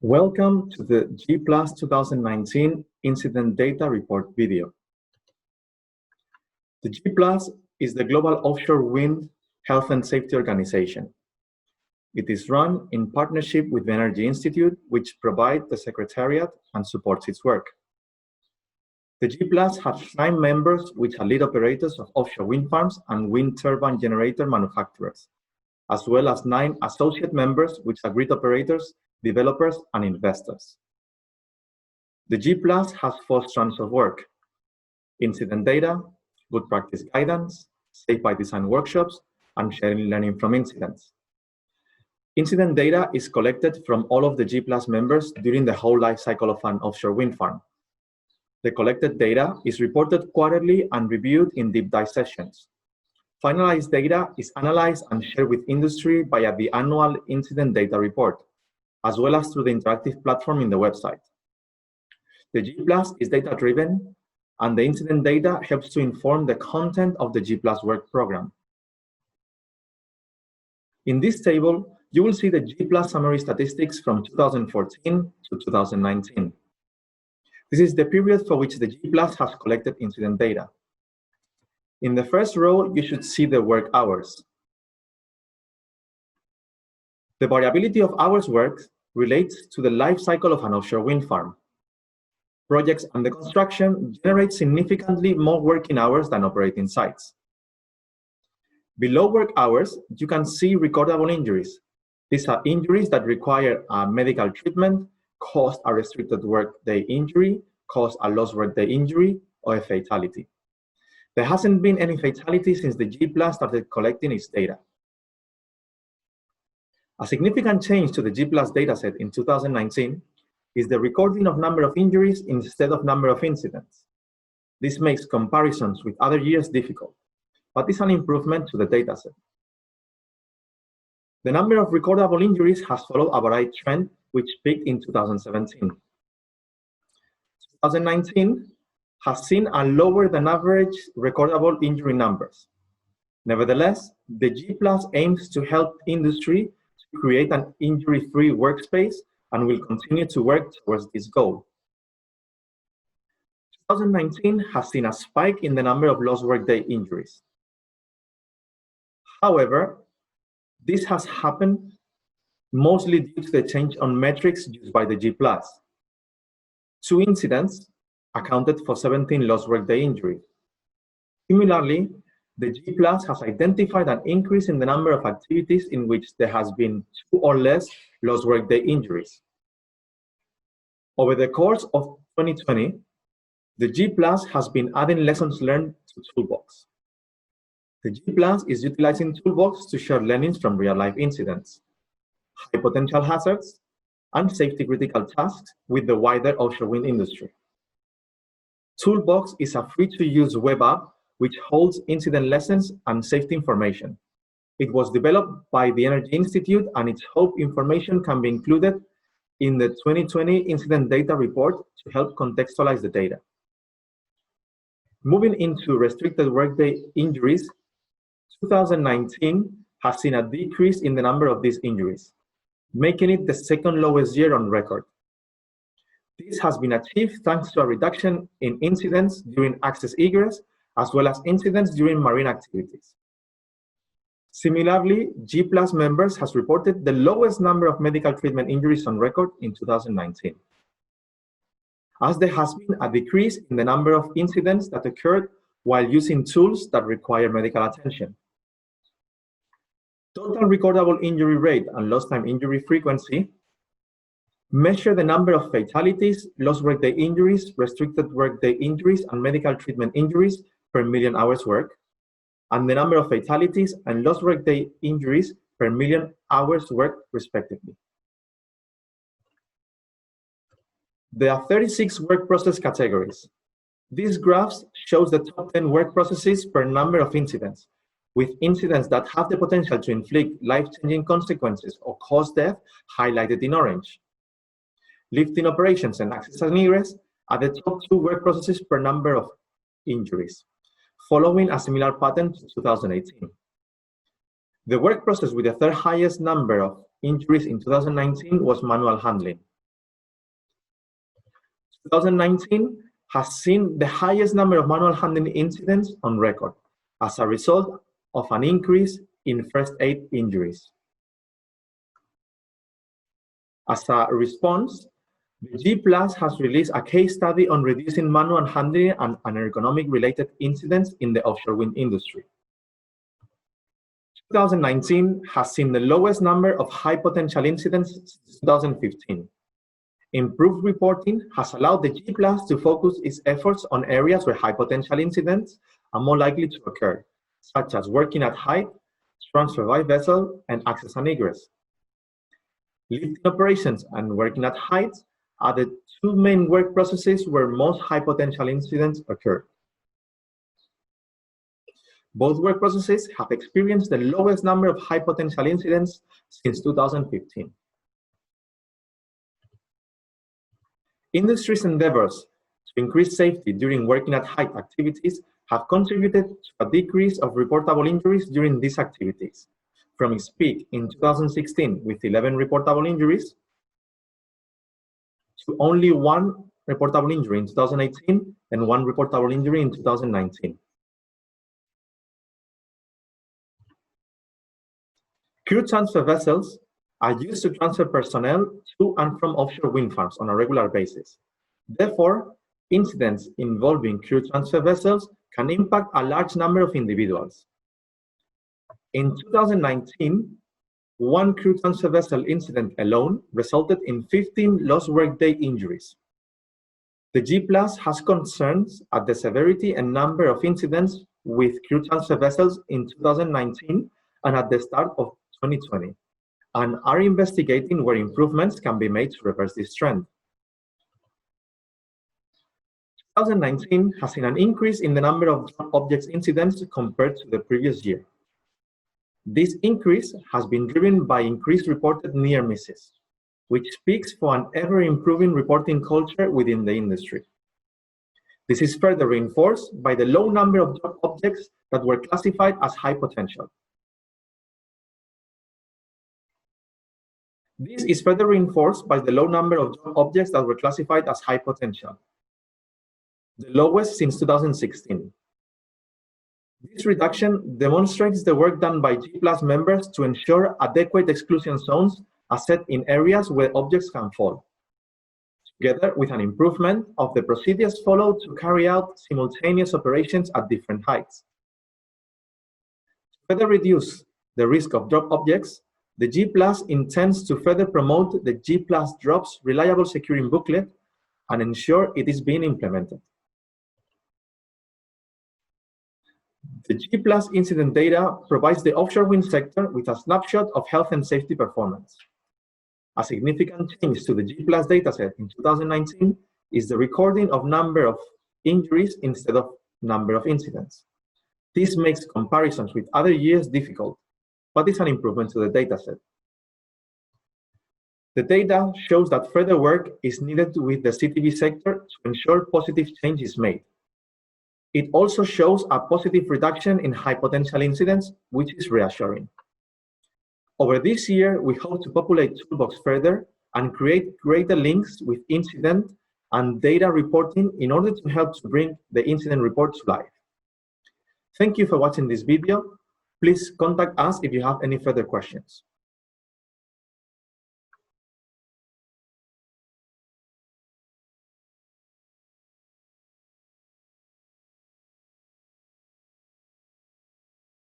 Welcome to the G+ 2019 Incident Data Report video. The G+ is the global offshore wind health and safety organization. It is run in partnership with the Energy Institute, which provides the secretariat and supports its work. The G+ has 9 members, which are lead operators of offshore wind farms and wind turbine generator manufacturers, as well as 9 associate members, which are grid operators, developers, and investors. The G+ has 4 strands of work: incident data, good practice guidance, safe by design workshops, and sharing learning from incidents. Incident data is collected from all of the G+ members during the whole life cycle of an offshore wind farm. The collected data is reported quarterly and reviewed in deep dive sessions. Finalized data is analyzed and shared with industry via the annual incident data report, as well as through the interactive platform in the website. The G+ is data-driven, and the incident data helps to inform the content of the G+ work program. In this table, you will see the G+ summary statistics from 2014 to 2019. This is the period for which the G+ has collected incident data. In the first row, you should see the work hours. The variability of hours worked relates to the life cycle of an offshore wind farm. Projects under construction generate significantly more working hours than operating sites. Below work hours, you can see recordable injuries. These are injuries that require a medical treatment, cause a restricted workday injury, cause a lost workday injury, or a fatality. There hasn't been any fatality since the G+ started collecting its data. A significant change to the G+ dataset in 2019 is the recording of number of injuries instead of number of incidents. This makes comparisons with other years difficult, but is an improvement to the dataset. The number of recordable injuries has followed a varied trend, which peaked in 2017. 2019 has seen a lower than average recordable injury numbers. Nevertheless, the G+ aims to help industry to create an injury-free workspace and will continue to work towards this goal. 2019 has seen a spike in the number of lost workday injuries. However, this has happened mostly due to the change on metrics used by the G+. 2 incidents accounted for 17 lost workday injuries. Similarly, the G+ has identified an increase in the number of activities in which there has been 2 or less lost workday injuries. Over the course of 2020, the G+ has been adding lessons learned to Toolbox. The G+ is utilizing Toolbox to share learnings from real-life incidents, high potential hazards, and safety-critical tasks with the wider offshore wind industry. Toolbox is a free-to-use web app which holds incident lessons and safety information. It was developed by the Energy Institute, and its hope information can be included in the 2020 Incident Data Report to help contextualize the data. Moving into restricted workday injuries, 2019 has seen a decrease in the number of these injuries, making it the second lowest year on record. This has been achieved thanks to a reduction in incidents during access egress, as well as incidents during marine activities. Similarly, G+ members has reported the lowest number of medical treatment injuries on record in 2019, as there has been a decrease in the number of incidents that occurred while using tools that require medical attention. Total recordable injury rate and lost time injury frequency measure the number of fatalities, lost workday injuries, restricted workday injuries, and medical treatment injuries per million hours work, and the number of fatalities and lost workday injuries per million hours worked, respectively. There are 36 work process categories. These graphs shows the top 10 work processes per number of incidents, with incidents that have the potential to inflict life-changing consequences or cause death highlighted in orange. Lifting operations and access and egress are the top 2 work processes per number of injuries, following a similar pattern to 2018. The work process with the third highest number of injuries in 2019 was manual handling, 2019 has seen the highest number of manual handling incidents on record as a result of an increase in first aid injuries. As a response, the G Plus has released a case study on reducing manual handling and unergonomic related incidents in the offshore wind industry. 2019 has seen the lowest number of high potential incidents since 2015. Improved reporting has allowed the G Plus to focus its efforts on areas where high potential incidents are more likely to occur, such as working at height, transfer by vessel, and access and egress. Lifting operations and working at heights are the two main work processes where most high potential incidents occur. Both work processes have experienced the lowest number of high potential incidents since 2015. Industry's endeavors to increase safety during working at height activities have contributed to a decrease of reportable injuries during these activities, from its peak in 2016 with 11 reportable injuries to only 1 reportable injury in 2018 and 1 reportable injury in 2019. Crew transfer vessels are used to transfer personnel to and from offshore wind farms on a regular basis. Therefore, incidents involving crew transfer vessels can impact a large number of individuals. In 2019, 1 crew transfer vessel incident alone resulted in 15 lost workday injuries. The G Plus has concerns at the severity and number of incidents with crew transfer vessels in 2019 and at the start of 2020, and are investigating where improvements can be made to reverse this trend. 2019 has seen an increase in the number of objects incidents compared to the previous year. This increase has been driven by increased reported near misses, which speaks for an ever-improving reporting culture within the industry. This is further reinforced by the low number of objects that were classified as high potential. This is further reinforced by the low number of objects that were classified as high potential, the lowest since 2016. This reduction demonstrates the work done by G Plus members to ensure adequate exclusion zones are set in areas where objects can fall, together with an improvement of the procedures followed to carry out simultaneous operations at different heights. To further reduce the risk of drop objects, the G Plus intends to further promote the G Plus Drops Reliable Securing Booklet and ensure it is being implemented. The G Plus incident data provides the offshore wind sector with a snapshot of health and safety performance. A significant change to the G Plus dataset in 2019 is the recording of number of injuries instead of number of incidents. This makes comparisons with other years difficult, but it's an improvement to the dataset. The data shows that further work is needed with the CTV sector to ensure positive change is made. It also shows a positive reduction in high potential incidents, which is reassuring. Over this year, we hope to populate Toolbox further and create greater links with incident and data reporting in order to help to bring the incident report to life. Thank you for watching this video. Please contact us if you have any further questions.